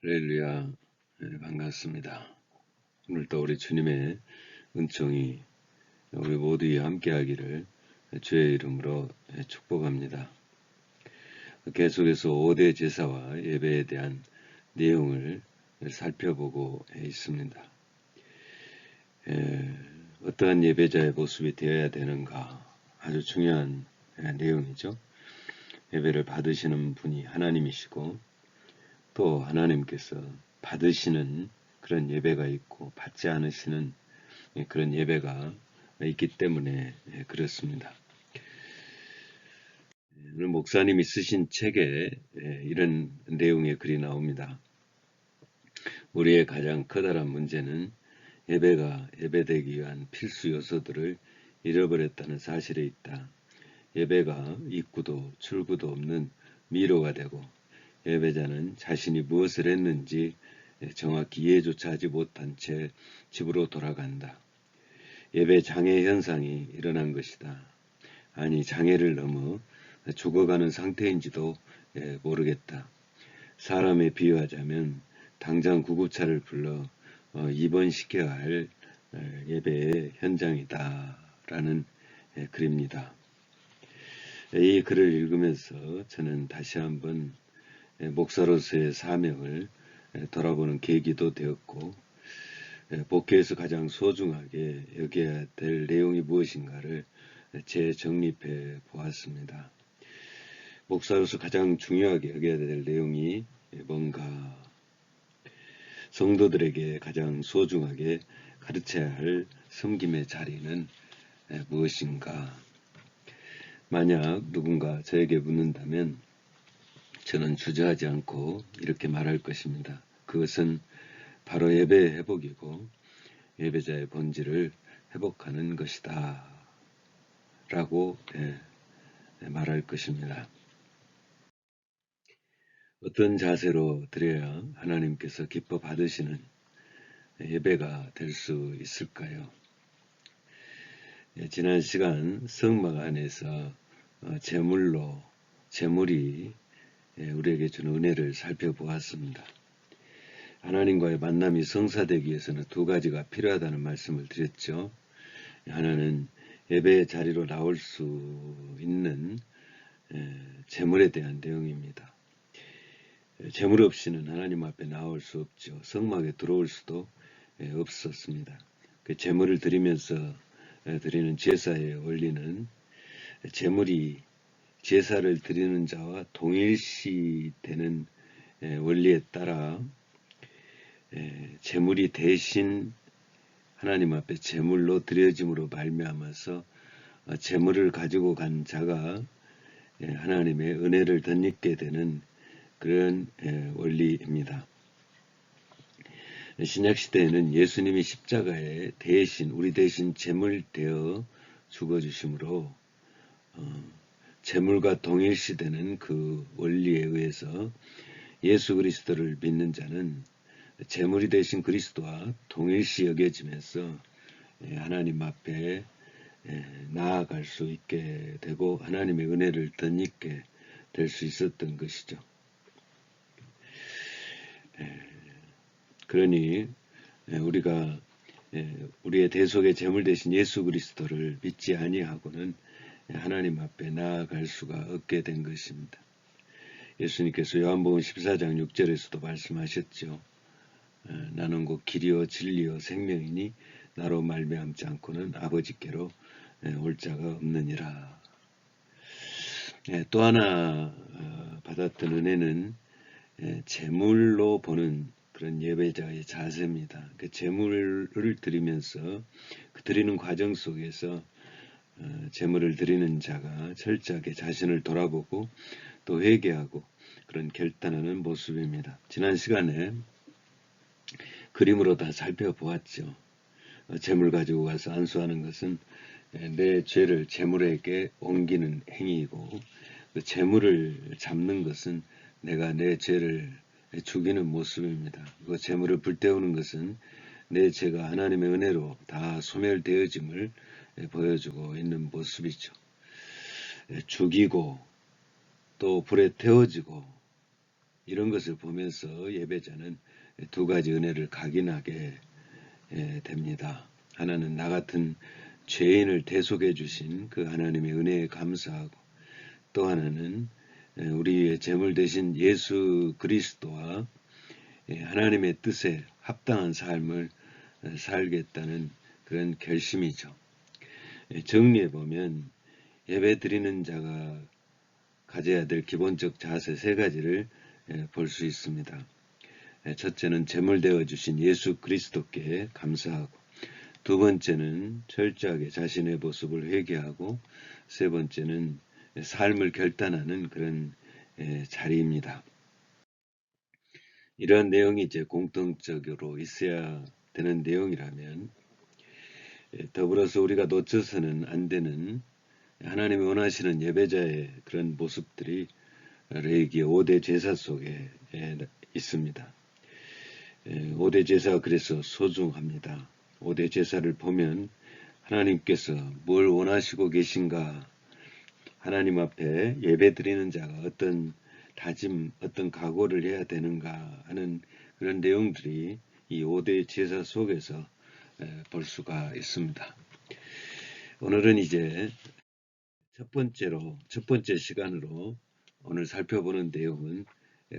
할렐루야, 반갑습니다. 오늘도 우리 주님의 은총이 우리 모두와 함께하기를 주의 이름으로 축복합니다. 계속해서 5대 제사와 예배에 대한 내용을 살펴보고 있습니다. 어떠한 예배자의 모습이 되어야 되는가, 아주 중요한 내용이죠. 예배를 받으시는 분이 하나님이시고 또 하나님께서 받으시는 그런 예배가 있고 받지 않으시는 그런 예배가 있기 때문에 그렇습니다. 오늘 목사님이 쓰신 책에 이런 내용의 글이 나옵니다. 우리의 가장 커다란 문제는 예배가 예배되기 위한 필수 요소들을 잃어버렸다는 사실에 있다. 예배가 입구도 출구도 없는 미로가 되고 예배자는 자신이 무엇을 했는지 정확히 이해조차 하지 못한 채 집으로 돌아간다. 예배 장애 현상이 일어난 것이다. 아니, 장애를 넘어 죽어가는 상태인지도 모르겠다. 사람에 비유하자면 당장 구급차를 불러 입원시켜야 할 예배의 현장이다 라는 글입니다. 이 글을 읽으면서 저는 다시 한번 목사로서의 사명을 돌아보는 계기도 되었고, 복회에서 가장 소중하게 여겨야 될 내용이 무엇인가를 재정립해 보았습니다. 목사로서 가장 중요하게 여겨야 될 내용이 뭔가, 성도들에게 가장 소중하게 가르쳐야 할 섬김의 자리는 무엇인가. 만약 누군가 저에게 묻는다면 저는 주저하지 않고 이렇게 말할 것입니다. 그것은 바로 예배의 회복이고 예배자의 본질을 회복하는 것이다 라고 말할 것입니다. 어떤 자세로 드려야 하나님께서 기뻐 받으시는 예배가 될 수 있을까요? 지난 시간 성막 안에서 재물이 우리에게 주는 은혜를 살펴보았습니다. 하나님과의 만남이 성사되기 위해서는 두 가지가 필요하다는 말씀을 드렸죠. 하나는 예배의 자리로 나올 수 있는 재물에 대한 내용입니다. 재물 없이는 하나님 앞에 나올 수 없죠. 성막에 들어올 수도 없었습니다. 그 재물을 드리면서 드리는 제사의 원리는 재물이 제사를 드리는 자와 동일시되는 원리에 따라 재물이 대신 하나님 앞에 재물로 드려짐으로 말미암아서 재물을 가지고 간 자가 하나님의 은혜를 덧입게 되는 그런 원리입니다. 신약시대에는 예수님이 십자가에 대신, 우리 대신 재물 되어 죽어주심으로 재물과 동일시되는 그 원리에 의해서 예수 그리스도를 믿는 자는 재물이 되신 그리스도와 동일시 여겨지면서 하나님 앞에 나아갈 수 있게 되고 하나님의 은혜를 덧입게 될 수 있었던 것이죠. 그러니 우리가 우리의 대속의 제물 대신 예수 그리스도를 믿지 아니하고는 하나님 앞에 나아갈 수가 없게 된 것입니다. 예수님께서 요한복음 14장 6절에서도 말씀하셨죠. 나는 곧 길이요 진리요 생명이니 나로 말미암지 않고는 아버지께로 올 자가 없느니라. 또 하나 받았던 은혜는 제물로 보는 그런 예배자의 자세입니다. 그 제물을 드리면서 그 드리는 과정 속에서 제물을 드리는 자가 철저하게 자신을 돌아보고 또 회개하고 그런 결단하는 모습입니다. 지난 시간에 그림으로 다 살펴보았죠. 제물 가지고 가서 안수하는 것은 내 죄를 제물에게 옮기는 행위이고 그 제물을 잡는 것은 내가 내 죄를 죽이는 모습입니다. 그 제물을 불태우는 것은 내 죄가 하나님의 은혜로 다 소멸되어짐을 보여주고 있는 모습이죠. 죽이고 또 불에 태워지고 이런 것을 보면서 예배자는 두 가지 은혜를 각인하게 됩니다. 하나는 나 같은 죄인을 대속해 주신 그 하나님의 은혜에 감사하고, 또 하나는 우리의 제물 되신 예수 그리스도와 하나님의 뜻에 합당한 삶을 살겠다는 그런 결심이죠. 정리해 보면 예배 드리는 자가 가져야 될 기본적 자세 세 가지를 볼 수 있습니다. 첫째는 제물 되어 주신 예수 그리스도께 감사하고, 두 번째는 철저하게 자신의 모습을 회개하고, 세 번째는 삶을 결단하는 그런 자리입니다. 이러한 내용이 이제 공통적으로 있어야 되는 내용이라면, 더불어서 우리가 놓쳐서는 안 되는 하나님이 원하시는 예배자의 그런 모습들이 레위기 5대 제사 속에 있습니다. 5대 제사가 그래서 소중합니다. 5대 제사를 보면 하나님께서 뭘 원하시고 계신가, 하나님 앞에 예배 드리는 자가 어떤 다짐, 어떤 각오를 해야 되는가 하는 그런 내용들이 이 5대 제사 속에서 볼 수가 있습니다. 오늘은 이제 첫 번째 시간으로 오늘 살펴보는 내용은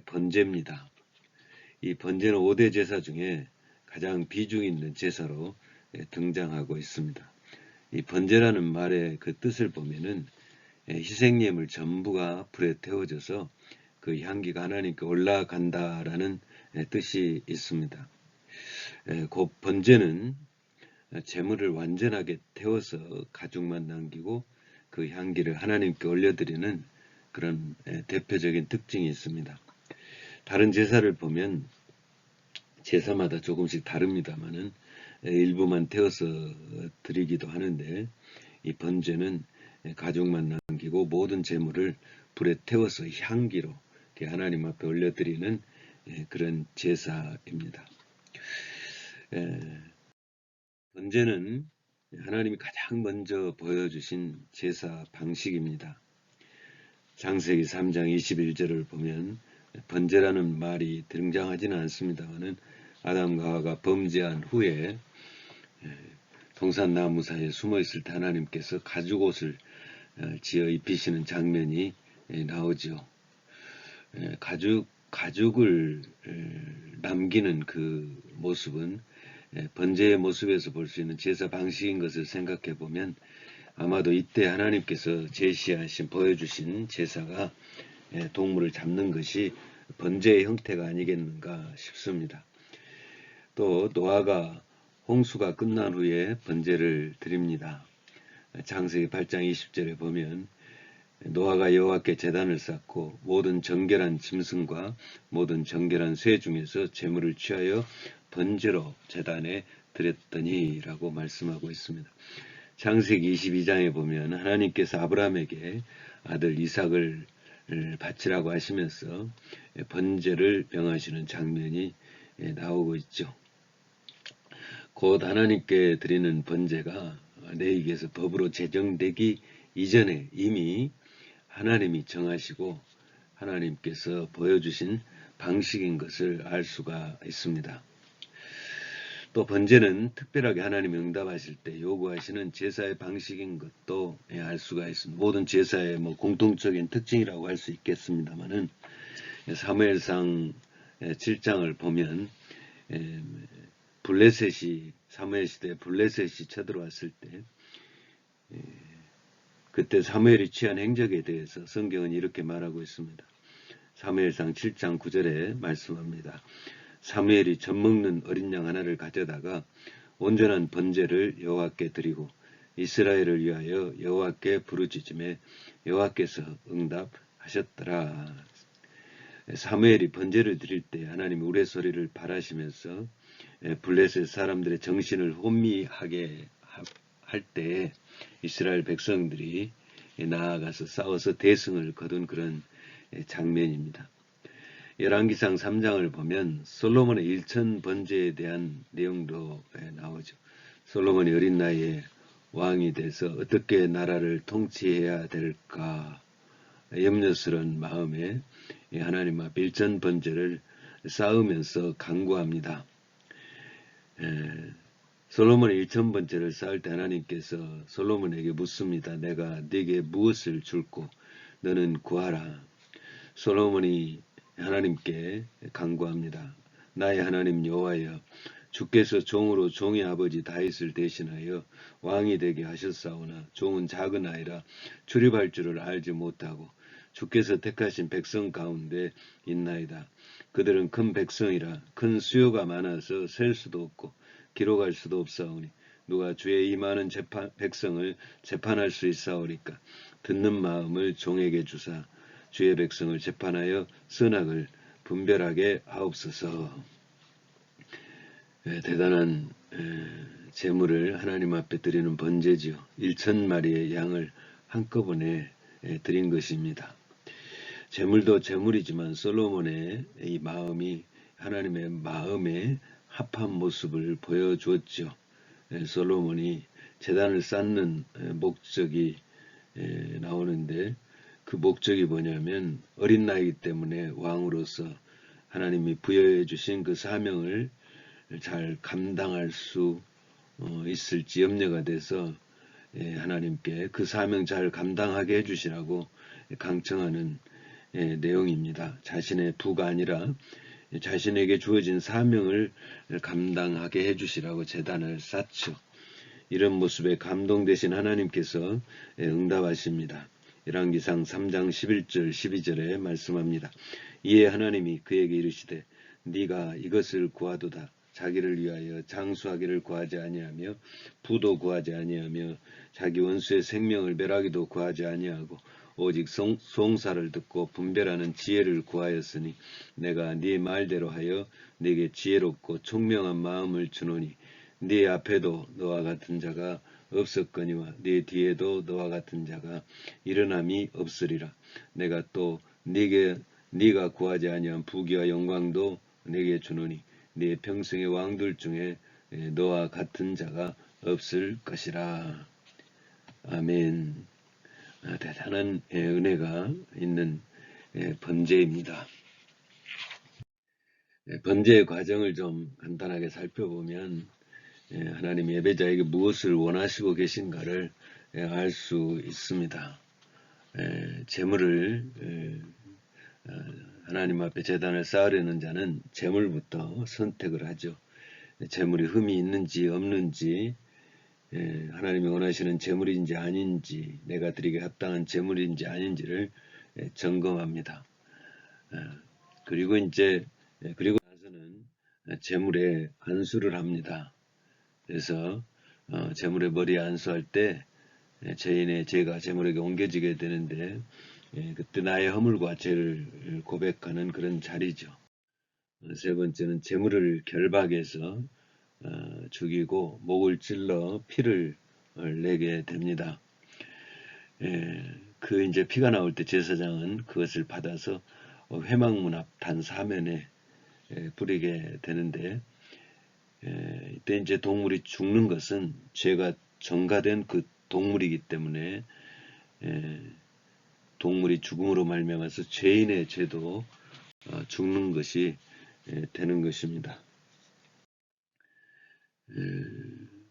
번제입니다. 이 번제는 5대 제사 중에 가장 비중 있는 제사로 등장하고 있습니다. 이 번제라는 말의 그 뜻을 보면은 희생예물 전부가 불에 태워져서 그 향기가 하나님께 올라간다라는 뜻이 있습니다. 곧 번제는 제물을 완전하게 태워서 가죽만 남기고 그 향기를 하나님께 올려드리는 그런 대표적인 특징이 있습니다. 다른 제사를 보면 제사마다 조금씩 다릅니다만은 일부만 태워서 드리기도 하는데, 이 번제는 가죽만 남기고 모든 제물을 불에 태워서 향기로 하나님 앞에 올려드리는 그런 제사입니다. 번제는 하나님이 가장 먼저 보여주신 제사 방식입니다. 창세기 3장 21절을 보면 번제라는 말이 등장하지는 않습니다만은 아담과 하와가 범죄한 후에 동산나무 사이에 숨어있을 때 하나님께서 가죽옷을 지어 입히시는 장면이 나오죠. 가죽을 남기는 그 모습은 번제의 모습에서 볼 수 있는 제사 방식인 것을 생각해 보면 아마도 이때 하나님께서 제시하신 보여주신 제사가 동물을 잡는 것이 번제의 형태가 아니겠는가 싶습니다. 또 노아가 홍수가 끝난 후에 번제를 드립니다. 창세기 8장 20절에 보면 노아가 여호와께 제단을 쌓고 모든 정결한 짐승과 모든 정결한 새 중에서 제물을 취하여 번제로 제단에 드렸더니 라고 말씀하고 있습니다. 창세기 22장에 보면 하나님께서 아브라함에게 아들 이삭을 바치라고 하시면서 번제를 명하시는 장면이 나오고 있죠. 곧 하나님께 드리는 번제가 레위기에서 법으로 제정되기 이전에 이미 하나님이 정하시고 하나님께서 보여주신 방식인 것을 알 수가 있습니다. 또 번제는 특별하게 하나님이 응답하실 때 요구하시는 제사의 방식인 것도 알 수가 있습니다. 모든 제사의 공통적인 특징이라고 할 수 있겠습니다만은 사무엘상 7장을 보면 블레셋이 사무엘 시대에 블레셋이 쳐들어왔을 때 그때 사무엘이 취한 행적에 대해서 성경은 이렇게 말하고 있습니다. 사무엘상 7장 9절에 말씀합니다. 사무엘이 젖먹는 어린 양 하나를 가져다가 온전한 번제를 여호와께 드리고 이스라엘을 위하여 여호와께 부르짖음에 여호와께서 응답하셨더라. 사무엘이 번제를 드릴 때 하나님이 우레소리를 바라시면서 블레셋 사람들의 정신을 혼미하게 할 때 이스라엘 백성들이 나아가서 싸워서 대승을 거둔 그런 장면입니다. 열왕기상 3장을 보면 솔로몬의 일천 번제에 대한 내용도 나오죠. 솔로몬이 어린 나이에 왕이 돼서 어떻게 나라를 통치해야 될까 염려스러운 마음에 하나님 앞에 일천 번제를 쌓으면서 간구합니다. 솔로몬이 일천 번제를 쌓을 때 하나님께서 솔로몬에게 묻습니다. 내가 네게 무엇을 줄고 너는 구하라. 솔로몬이 하나님께 간구합니다. 나의 하나님 여호와여, 주께서 종으로 종의 아버지 다윗을 대신하여 왕이 되게 하셨사오나 종은 작은 아이라 출입할 줄을 알지 못하고 주께서 택하신 백성 가운데 있나이다. 그들은 큰 백성이라 큰 수요가 많아서 셀 수도 없고 기록할 수도 없사오니 누가 주의 이 많은 백성을 재판할 수 있사오리까. 듣는 마음을 종에게 주사 주의 백성을 재판하여 선악을 분별하게 하옵소서. 대단한 제물을 하나님 앞에 드리는 번제지요. 1,000마리의 양을 한꺼번에 드린 것입니다. 제물도 제물이지만 솔로몬의 이 마음이 하나님의 마음에 합한 모습을 보여주었죠. 솔로몬이 제단을 쌓는 목적이 나오는데 그 목적이 뭐냐면 어린 나이기 때문에 왕으로서 하나님이 부여해 주신 그 사명을 잘 감당할 수 있을지 염려가 돼서 하나님께 그 사명 잘 감당하게 해주시라고 강청하는 내용입니다. 자신의 부가 아니라 자신에게 주어진 사명을 감당하게 해주시라고 제단을 쌓죠. 이런 모습에 감동되신 하나님께서 응답하십니다. 열왕기상 3장 11절 12절에 말씀합니다. 이에 하나님이 그에게 이르시되 네가 이것을 구하도다. 자기를 위하여 장수하기를 구하지 아니하며 부도 구하지 아니하며 자기 원수의 생명을 멸하기도 구하지 아니하고 오직 송사를 듣고 분별하는 지혜를 구하였으니 내가 네 말대로 하여 네게 지혜롭고 총명한 마음을 주노니 네 앞에도 너와 같은 자가 없었거니와 네 뒤에도 너와 같은 자가 일어남이 없으리라. 내가 또 네가 구하지 아니한 부귀와 영광도 내게 주노니 네 평생의 왕들 중에 너와 같은 자가 없을 것이라. 아멘. 대단한 은혜가 있는 번제입니다. 번제의 과정을 좀 간단하게 살펴보면 하나님 예배자에게 무엇을 원하시고 계신가를 알 수 있습니다. 제물을 하나님 앞에 제단을 쌓으려는 자는 제물부터 선택을 하죠. 제물이 흠이 있는지 없는지 하나님이 원하시는 제물인지 아닌지 내가 드리게 합당한 제물인지 아닌지를 점검합니다. 그리고 나서는 제물에 안수를 합니다. 그래서 제물의 머리에 안수할 때 죄인의 죄가 제물에게 옮겨지게 되는데 그때 나의 허물과 죄를 고백하는 그런 자리죠. 세 번째는 제물을 결박해서 죽이고 목을 찔러 피를 내게 됩니다. 그 이제 피가 나올 때 제사장은 그것을 받아서 회막문 앞 단 사면에 뿌리게 되는데 이때 이제 동물이 죽는 것은 죄가 전가된 그 동물이기 때문에 동물이 죽음으로 말미암아서 죄인의 죄도 죽는 것이 되는 것입니다.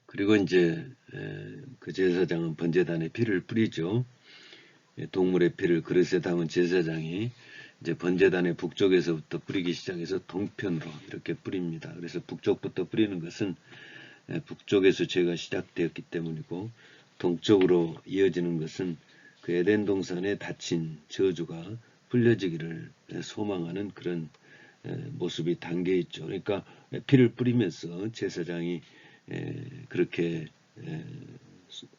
그리고 이제 그 제사장은 번제단에 피를 뿌리죠. 동물의 피를 그릇에 담은 제사장이 이제 번제단의 북쪽에서부터 뿌리기 시작해서 동편으로 이렇게 뿌립니다. 그래서 북쪽부터 뿌리는 것은 북쪽에서 죄가 시작되었기 때문이고 동쪽으로 이어지는 것은 그 에덴 동산에 닫힌 저주가 풀려지기를 소망하는 그런 모습이 담겨 있죠. 그러니까 피를 뿌리면서 제사장이 그렇게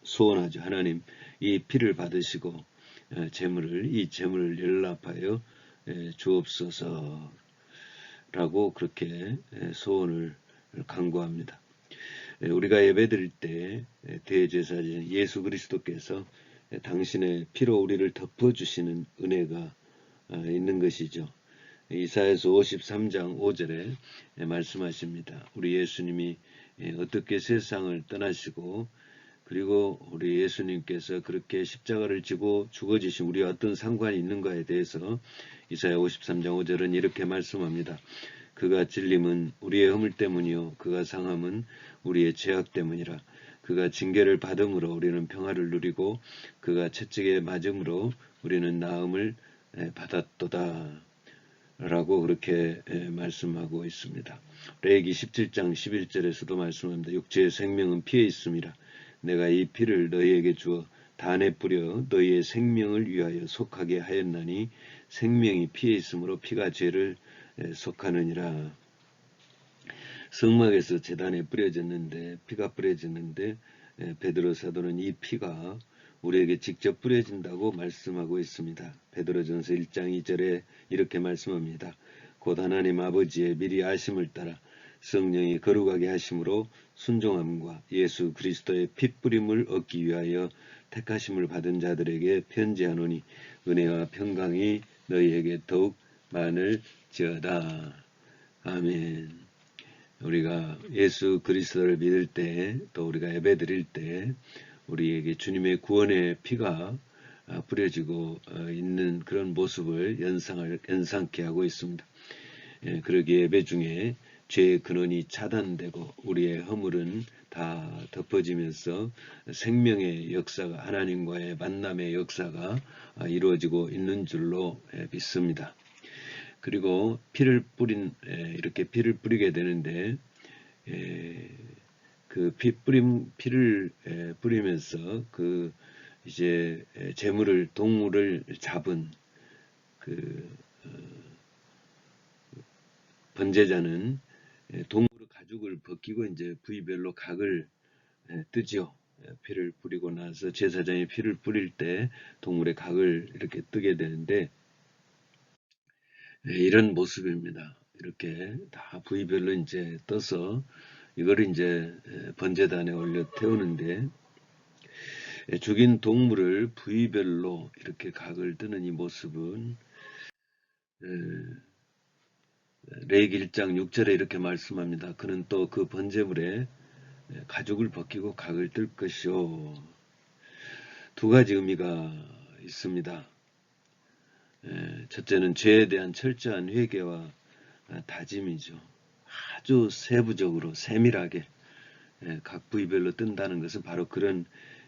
소원하죠. 하나님, 이 피를 받으시고 이 제물을 연락하여 주옵소서라고 그렇게 소원을 간구합니다. 우리가 예배드릴 때 대제사장 예수 그리스도께서 당신의 피로 우리를 덮어주시는 은혜가 있는 것이죠. 이사야서 53장 5절에 말씀하십니다. 우리 예수님이 어떻게 세상을 떠나시고 그리고 우리 예수님께서 그렇게 십자가를 지고 죽어지신 우리와 어떤 상관이 있는가에 대해서 이사야 53장 5절은 이렇게 말씀합니다. 그가 찔림은 우리의 허물 때문이요 그가 상함은 우리의 죄악 때문이라. 그가 징계를 받음으로 우리는 평화를 누리고 그가 채찍에 맞음으로 우리는 나음을 받았도다 라고 그렇게 말씀하고 있습니다. 레위기 17장 11절에서도 말씀합니다. 육체의 생명은 피에 있음이라. 내가 이 피를 너희에게 주어 단에 뿌려 너희의 생명을 위하여 속하게 하였나니 생명이 피에 있으므로 피가 죄를 속하느니라. 성막에서 제단에 뿌려졌는데 피가 뿌려졌는데 베드로 사도는 이 피가 우리에게 직접 뿌려진다고 말씀하고 있습니다. 베드로전서 1장 2절에 이렇게 말씀합니다. 곧 하나님 아버지의 미리 아심을 따라 성령이 거룩하게 하심으로 순종함과 예수 그리스도의 핏뿌림을 얻기 위하여 택하심을 받은 자들에게 편지하노니 은혜와 평강이 너희에게 더욱 많을지어다. 아멘. 우리가 예수 그리스도를 믿을 때, 또 우리가 예배드릴 때 우리에게 주님의 구원의 피가 뿌려지고 있는 그런 모습을 연상케 하고 있습니다. 그러기에 예배 중에 죄의 근원이 차단되고 우리의 허물은 다 덮어지면서 생명의 역사가, 하나님과의 만남의 역사가 이루어지고 있는 줄로 믿습니다. 그리고 이렇게 피를 뿌리게 되는데, 그 피를 뿌리면서 이제 동물을 잡은 번제자는 동물의 가죽을 벗기고 이제 부위별로 각을 뜨죠. 피를 뿌리고 나서 제사장이 피를 뿌릴 때 동물의 각을 이렇게 뜨게 되는데, 이런 모습입니다. 이렇게 다 부위별로 이제 떠서 이걸 이제 번제단에 올려 태우는데, 죽인 동물을 부위별로 이렇게 각을 뜨는 이 모습은 레위기 1장 6절에 이렇게 말씀합니다. 그는 또 그 번제물에 가죽을 벗기고 각을 뜰 것이요. 두 가지 의미가 있습니다. 첫째는 죄에 대한 철저한 회개와 다짐이죠. 아주 세부적으로 세밀하게 각 부위별로 뜬다는 것은 바로 그런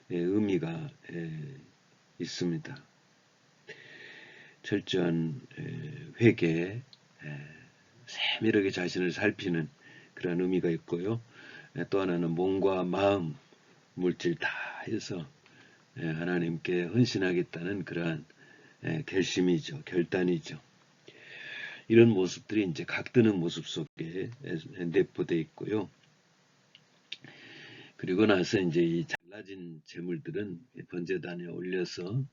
의미가 있습니다. 철저한 회개, 세밀하게 자신을 살피는 그런 의미가 있고요. 또 하나는 몸과 마음, 물질 다 해서 하나님께 헌신하겠다는 그러한 결심이죠. 결단이죠. 이런 모습들이 이제 각드는 모습 속에 내포되어 있고요. 그리고 나서 이제 이 잘라진 제물들은 번제단에 올려서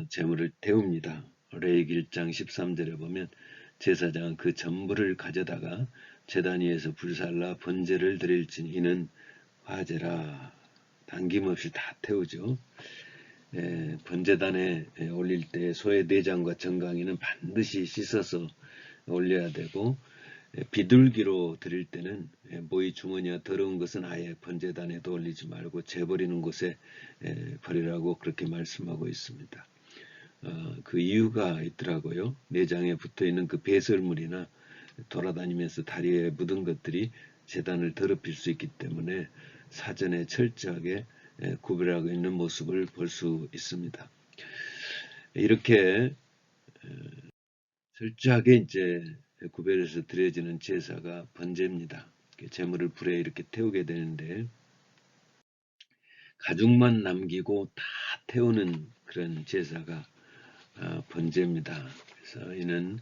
제물을 태웁니다. 레위기 1장 13절에 보면 제사장은 그 전부를 가져다가 제단 위에서 불살라 번제를 드릴지니 이는 화제라. 당김없이 다 태우죠. 번제단에 올릴 때 소의 내장과 정강이는 반드시 씻어서 올려야 되고, 비둘기로 드릴 때는 모이 주머니와 더러운 것은 아예 번제단에도 올리지 말고 재버리는 곳에 버리라고 그렇게 말씀하고 있습니다. 그 이유가 있더라고요. 내장에 붙어있는 그 배설물이나 돌아다니면서 다리에 묻은 것들이 제단을 더럽힐 수 있기 때문에 사전에 철저하게 구별하고 있는 모습을 볼 수 있습니다. 이렇게 철저하게 이제 구별해서 드려지는 제사가 번제입니다. 제물을 불에 이렇게 태우게 되는데, 가죽만 남기고 다 태우는 그런 제사가 번제입니다. 그래서 이는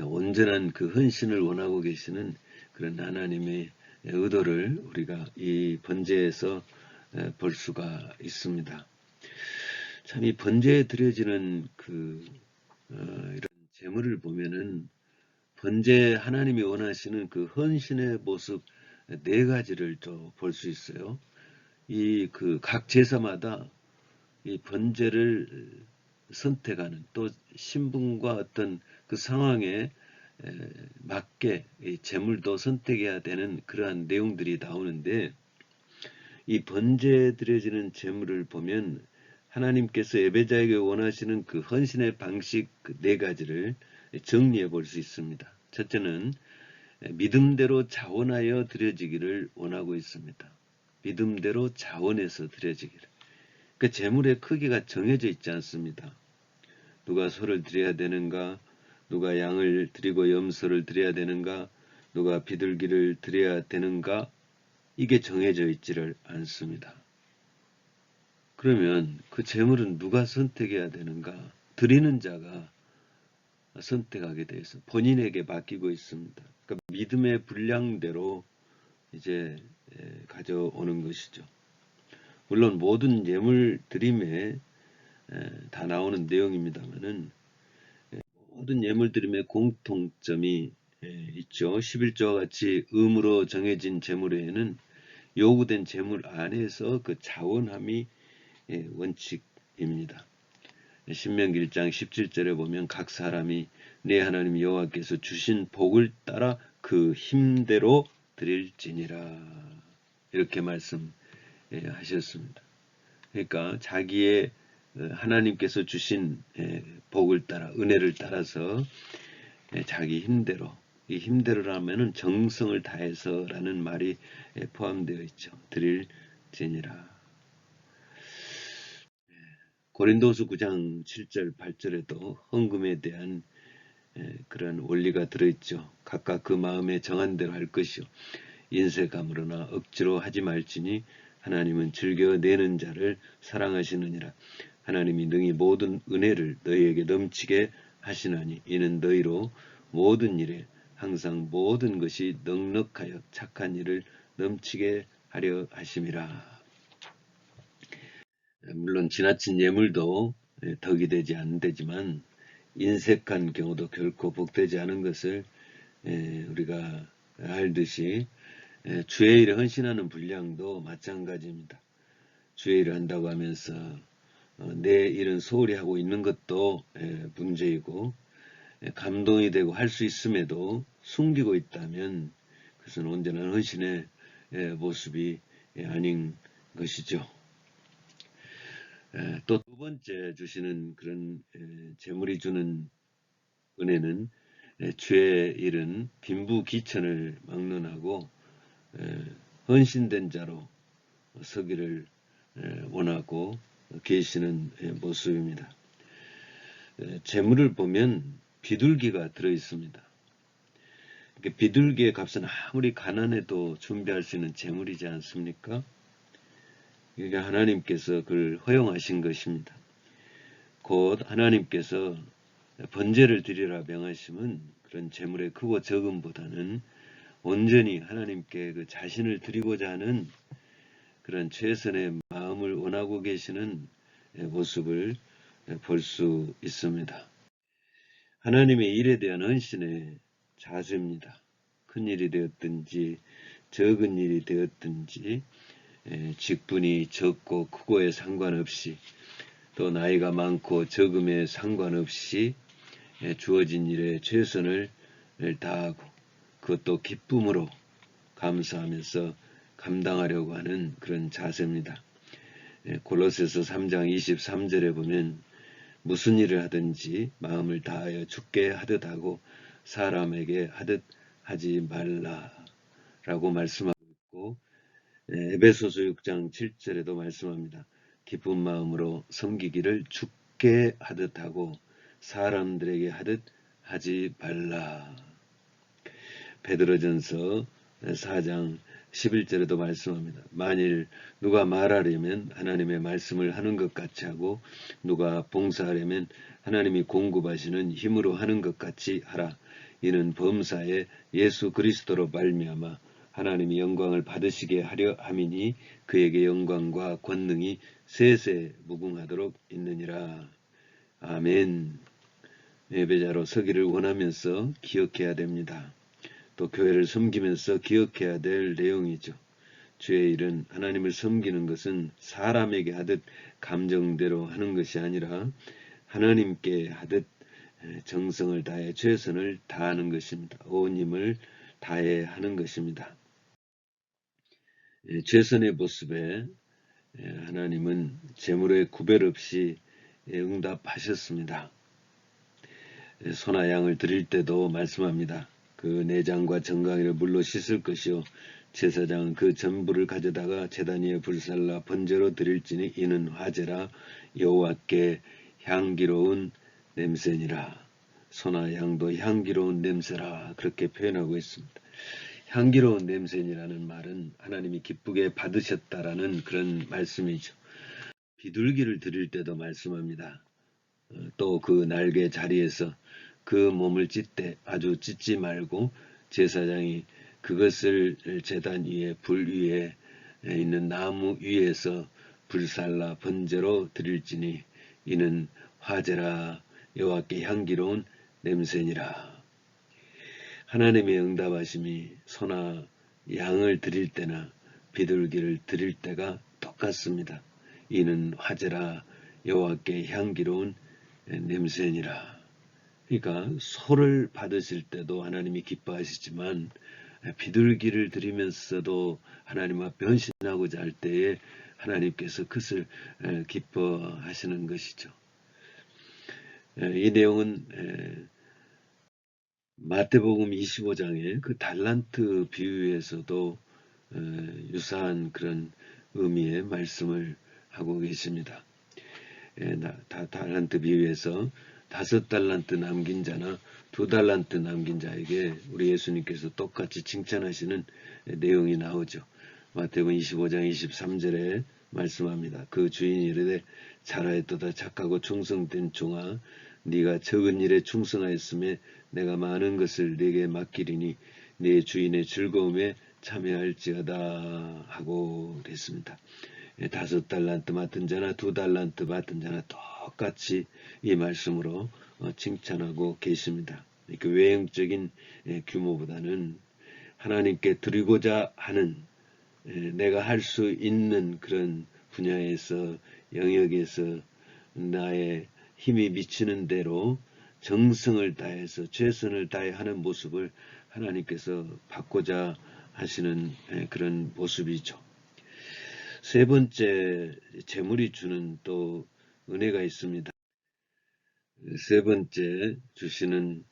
온전한 그 헌신을 원하고 계시는 그런 하나님의 의도를 우리가 이 번제에서 볼 수가 있습니다. 참 이 번제에 드려지는 이런 제물을 보면은 번제 하나님이 원하시는 그 헌신의 모습 네 가지를 또 볼 수 있어요. 각 제사마다 이 번제를 선택하는, 또 신분과 어떤 그 상황에 맞게 이 제물도 선택해야 되는 그러한 내용들이 나오는데, 이 번제에 드려지는 제물을 보면 하나님께서 예배자에게 원하시는 그 헌신의 방식 그 네 가지를 정리해 볼 수 있습니다. 첫째는 믿음대로 자원하여 드려지기를 원하고 있습니다. 믿음대로 자원해서 드려지기를. 그 제물의 크기가 정해져 있지 않습니다. 누가 소를 드려야 되는가, 누가 양을 드리고 염소를 드려야 되는가, 누가 비둘기를 드려야 되는가, 이게 정해져 있지를 않습니다. 그러면 그 제물은 누가 선택해야 되는가? 드리는 자가 선택하게 되어 있어 본인에게 맡기고 있습니다. 그러니까 믿음의 분량대로 이제 가져오는 것이죠. 물론 모든 예물 드림에 다 나오는 내용입니다만은 모든 예물 드림의 공통점이 있죠. 11조와 같이 의무로 정해진 제물에는 요구된 제물 안에서 그 자원함이 원칙입니다. 신명기 1장 17절에 보면 각 사람이 내 하나님 여호와께서 주신 복을 따라 그 힘대로 드릴지니라 이렇게 말씀하셨습니다. 그러니까 자기의 하나님께서 주신 복을 따라 은혜를 따라서 자기 힘대로 이 힘대로라면은 정성을 다해서라는 말이 포함되어 있죠. 드릴지니라. 고린도서 9장 7절 8절에도 헌금에 대한 그런 원리가 들어있죠. 각각 그 마음에 정한 대로 할 것이요 인색함으로나 억지로 하지 말지니 하나님은 즐겨 내는 자를 사랑하시느니라. 하나님이 능히 모든 은혜를 너희에게 넘치게 하시나니 이는 너희로 모든 일에 항상 모든 것이 넉넉하여 착한 일을 넘치게 하려 하심이라. 물론 지나친 예물도 덕이 되지 않는다지만 인색한 경우도 결코 복되지 않은 것을 우리가 알듯이 주의 일에 헌신하는 분량도 마찬가지입니다. 주의 일을 한다고 하면서 내 일은 소홀히 하고 있는 것도 문제이고 감동이 되고 할 수 있음에도 숨기고 있다면 그것은 온전한 헌신의 모습이 아닌 것이죠. 또 두 번째 주시는 그런 재물이 주는 은혜는 주의 일은 빈부귀천을 막론하고 헌신된 자로 서기를 원하고 계시는 모습입니다. 재물을 보면 비둘기가 들어있습니다. 비둘기의 값은 아무리 가난해도 준비할 수 있는 재물이지 않습니까? 이게 하나님께서 그걸 허용하신 것입니다. 곧 하나님께서 번제를 드리라 명하심은 그런 재물의 크고 적음보다는 온전히 하나님께 그 자신을 드리고자 하는 그런 최선의 마음을 원하고 계시는 모습을 볼 수 있습니다. 하나님의 일에 대한 헌신의 자세입니다. 큰 일이 되었든지 적은 일이 되었든지 직분이 적고 크고에 상관없이 또 나이가 많고 적음에 상관없이 주어진 일에 최선을 다하고 그것도 기쁨으로 감사하면서 감당하려고 하는 그런 자세입니다. 골로새서 3장 23절에 보면 무슨 일을 하든지 마음을 다하여 주께 하듯 하고 사람에게 하듯 하지 말라라고 말씀하고 있고 에베소서 6장 7절에도 말씀합니다. 기쁜 마음으로 섬기기를 주께 하듯 하고 사람들에게 하듯 하지 말라. 베드로전서 4장 11절에도 말씀합니다. 만일 누가 말하려면 하나님의 말씀을 하는 것 같이 하고 누가 봉사하려면 하나님이 공급하시는 힘으로 하는 것 같이 하라. 이는 범사에 예수 그리스도로 말미암아 하나님이 영광을 받으시게 하려 함이니 그에게 영광과 권능이 세세 무궁하도록 있느니라. 아멘. 예배자로 서기를 원하면서 기억해야 됩니다. 또 교회를 섬기면서 기억해야 될 내용이죠. 주의 일은 하나님을 섬기는 것은 사람에게 하듯 감정대로 하는 것이 아니라 하나님께 하듯 정성을 다해 최선을 다하는 것입니다. 온 힘을 다해 하는 것입니다. 최선의 모습에 하나님은 재물의 구별 없이 응답하셨습니다. 소나 양을 드릴 때도 말씀합니다. 그 내장과 정강이를 물로 씻을 것이요 제사장은 그 전부를 가져다가 제단 위에 불살라 번제로 드릴지니 이는 화제라 여호와께 향기로운 냄새니라. 소나 양도 향기로운 냄새라 그렇게 표현하고 있습니다. 향기로운 냄새니라는 말은 하나님이 기쁘게 받으셨다라는 그런 말씀이죠. 비둘기를 드릴 때도 말씀합니다. 또 그 날개 자리에서 그 몸을 찢되 아주 찢지 말고 제사장이 그것을 제단 위에 불 위에 있는 나무 위에서 불살라 번제로 드릴지니 이는 화제라 여호와께 향기로운 냄새니라. 하나님의 응답하심이 소나 양을 드릴 때나 비둘기를 드릴 때가 똑같습니다. 이는 화제라 여호와께 향기로운 냄새니라. 그러니까 소를 받으실 때도 하나님이 기뻐하시지만 비둘기를 드리면서도 하나님 앞에 헌신하고자 할 때에 하나님께서 그것을 기뻐하시는 것이죠. 이 내용은 마태복음 25장의 그 달란트 비유에서도 유사한 그런 의미의 말씀을 하고 계십니다. 달란트 비유에서 5달란트 남긴 자나 2달란트 남긴 자에게 우리 예수님께서 똑같이 칭찬하시는 내용이 나오죠. 마태복음 25장 23절에 말씀합니다. 그 주인이 이르되 잘하였도다 착하고 충성된 종아 네가 적은 일에 충성하였음에 내가 많은 것을 네게 맡기리니 네 주인의 즐거움에 참여할지어다 하고 그랬습니다. 5달란트 맡은 자나 2달란트 맡은 자나 똑같이 이 말씀으로 칭찬하고 계십니다. 그 외형적인 규모보다는 하나님께 드리고자 하는 내가 할 수 있는 그런 분야에서 영역에서 나의 힘이 미치는 대로 정성을 다해서 최선을 다해 하는 모습을 하나님께서 받고자 하시는 그런 모습이죠. 세 번째, 재물이 주는 또 은혜가 있습니다. 세 번째 주시는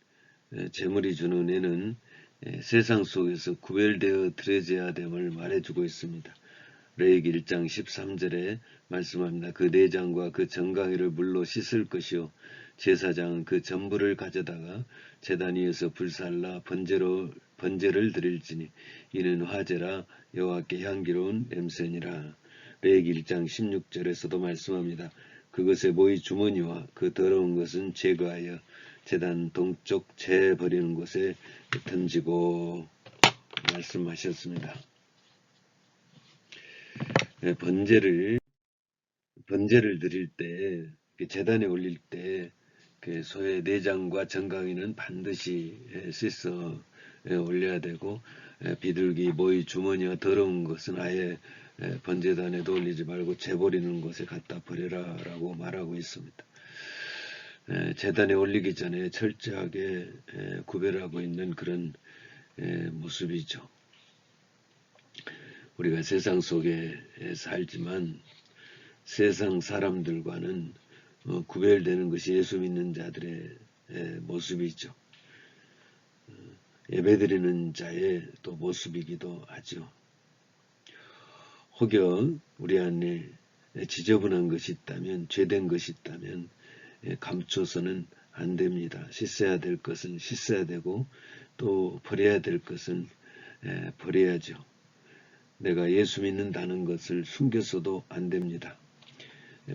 재물이 주는 은혜는 세상 속에서 구별되어 드려져야 됨을 말해주고 있습니다. 레위기 1장 13절에 말씀합니다. 그 내장과 그 정강이를 물로 씻을 것이요 제사장은 그 전부를 가져다가 제단 위에서 불살라 번제를 드릴지니 이는 화제라 여호와께 향기로운 냄새니라. 레위기 1장 16절에서도 말씀합니다. 그것의 모이 주머니와 그 더러운 것은 제거하여 제단 동쪽 재 버리는 곳에 던지고 말씀하셨습니다. 번제를 드릴 때 제단에 올릴 때 그 소의 내장과 정강이는 반드시 씻어 올려야 되고 비둘기 모이 주머니와 더러운 것은 아예 번제단에도 올리지 말고 재버리는 곳에 갖다 버려라 라고 말하고 있습니다. 제단에 올리기 전에 철저하게 구별하고 있는 그런 모습이죠. 우리가 세상 속에 살지만 세상 사람들과는 구별되는 것이 예수 믿는 자들의 모습이죠. 예배드리는 자의 또 모습이기도 하죠. 혹여 우리 안에 지저분한 것이 있다면 죄된 것이 있다면 감춰서는 안 됩니다. 씻어야 될 것은 씻어야 되고 또 버려야 될 것은 버려야죠. 내가 예수 믿는다는 것을 숨겨서도 안 됩니다.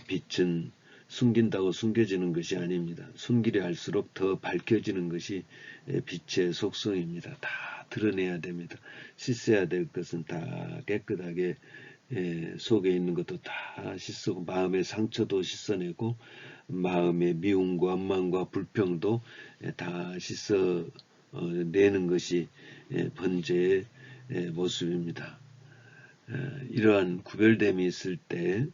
빛은 숨긴다고 숨겨지는 것이 아닙니다. 숨기려 할수록 더 밝혀지는 것이 빛의 속성입니다. 다 드러내야 됩니다. 씻어야 될 것은 다 깨끗하게 속에 있는 것도 다 씻고 마음의 상처도 씻어내고 마음의 미움과 원망과 불평도 다 씻어내는 것이 번제의 모습입니다. 이러한 구별됨이 있을 때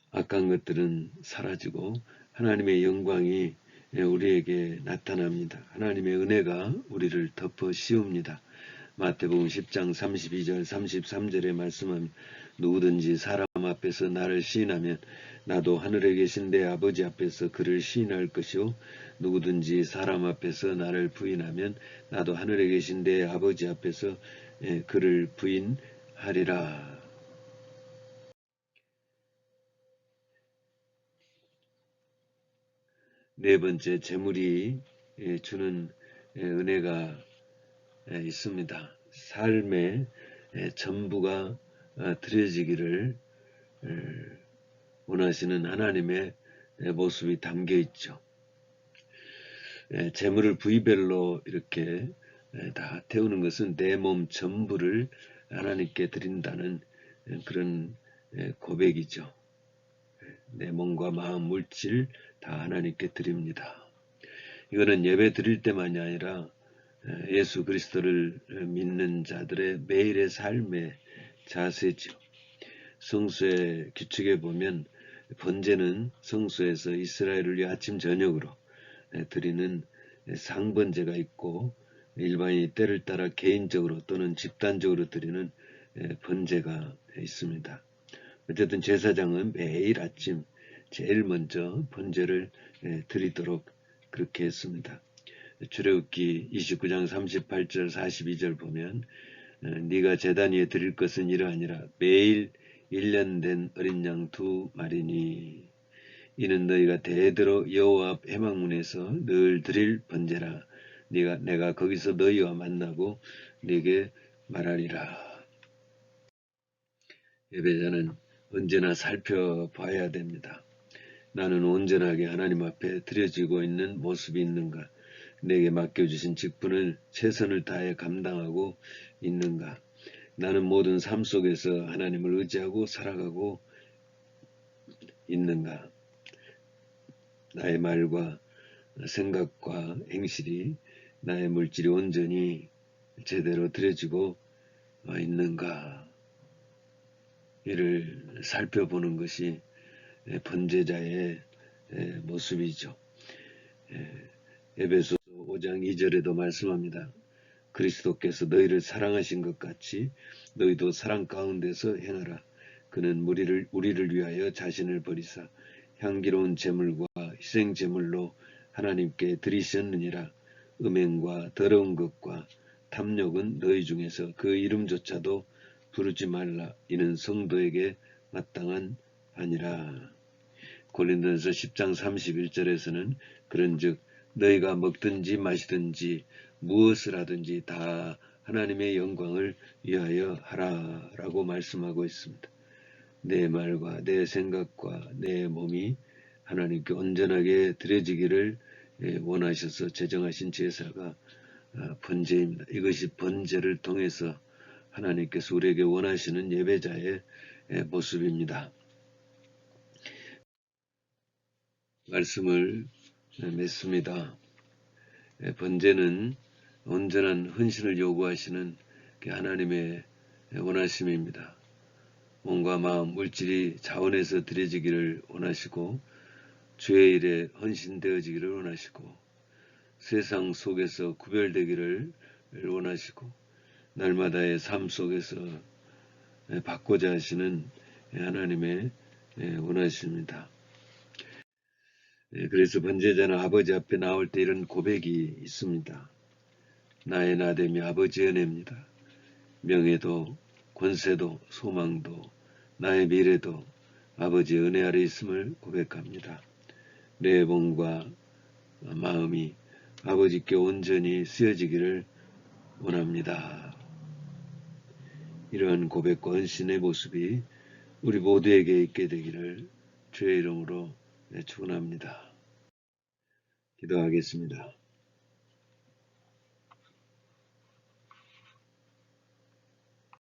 악한 것들은 사라지고 하나님의 영광이 우리에게 나타납니다. 하나님의 은혜가 우리를 덮어 씌웁니다. 마태복음 10장 32절 33절에 말씀하면 누구든지 사람 앞에서 나를 시인하면 나도 하늘에 계신 내 아버지 앞에서 그를 시인할 것이요 누구든지 사람 앞에서 나를 부인하면 나도 하늘에 계신 내 아버지 앞에서 그를 부인하리라. 네 번째, 재물이 주는 은혜가 있습니다. 삶의 전부가 드려지기를 원하시는 하나님의 모습이 담겨 있죠. 재물을 부위별로 이렇게 다 태우는 것은 내 몸 전부를 하나님께 드린다는 그런 고백이죠. 내 몸과 마음, 물질 다 하나님께 드립니다. 이거는 예배 드릴 때만이 아니라 예수 그리스도를 믿는 자들의 매일의 삶의 자세죠. 성수의 규칙에 보면 번제는 성수에서 이스라엘을 위해 아침 저녁으로 드리는 상번제가 있고 일반인이 때를 따라 개인적으로 또는 집단적으로 드리는 번제가 있습니다. 어쨌든 제사장은 매일 아침 제일 먼저 번제를 드리도록 그렇게 했습니다. 출애굽기 29장 38절 42절 보면 네가 제단 위에 드릴 것은 이러하니라 매일 1년 된 어린 양 2마리니 이는 너희가 대대로 여호와 앞 회막문에서 늘 드릴 번제라. 내가 거기서 너희와 만나고 네게 말하리라. 예배자는 언제나 살펴봐야 됩니다. 나는 온전하게 하나님 앞에 드려지고 있는 모습이 있는가? 내게 맡겨주신 직분을 최선을 다해 감당하고 있는가? 나는 모든 삶 속에서 하나님을 의지하고 살아가고 있는가? 나의 말과 생각과 행실이 나의 물질이 온전히 제대로 드려지고 있는가? 이를 살펴보는 것이 번제자의 모습이죠. 에베소 5장 2절에도 말씀합니다. 그리스도께서 너희를 사랑하신 것 같이 너희도 사랑 가운데서 행하라. 그는 우리를 위하여 자신을 버리사 향기로운 제물과 희생 제물로 하나님께 드리셨느니라. 음행과 더러운 것과 탐욕은 너희 중에서 그 이름조차도 부르지 말라. 이는 성도에게 마땅한 아니라. 고린도전서 10장 31절에서는 그런즉 너희가 먹든지 마시든지 무엇을 하든지 다 하나님의 영광을 위하여 하라라고 말씀하고 있습니다. 내 말과 내 생각과 내 몸이 하나님께 온전하게 드려지기를 원하셔서 제정하신 제사가 번제입니다. 이것이 번제를 통해서 하나님께서 우리에게 원하시는 예배자의 모습입니다. 말씀을 맺습니다. 번제는 온전한 헌신을 요구하시는 하나님의 원하심입니다. 몸과 마음, 물질이 자원해서 드려지기를 원하시고 주의 일에 헌신되어지기를 원하시고 세상 속에서 구별되기를 원하시고 날마다의 삶 속에서 받고자 하시는 하나님의 원하십니다. 그래서 번제자는 아버지 앞에 나올 때 이런 고백이 있습니다. 나의 나됨이 아버지의 은혜입니다. 명예도 권세도 소망도 나의 미래도 아버지의 은혜 아래 있음을 고백합니다. 내 몸과 마음이 아버지께 온전히 쓰여지기를 원합니다. 이러한 고백과 헌신의 모습이 우리 모두에게 있게 되기를 주의 이름으로 축원합니다. 기도하겠습니다.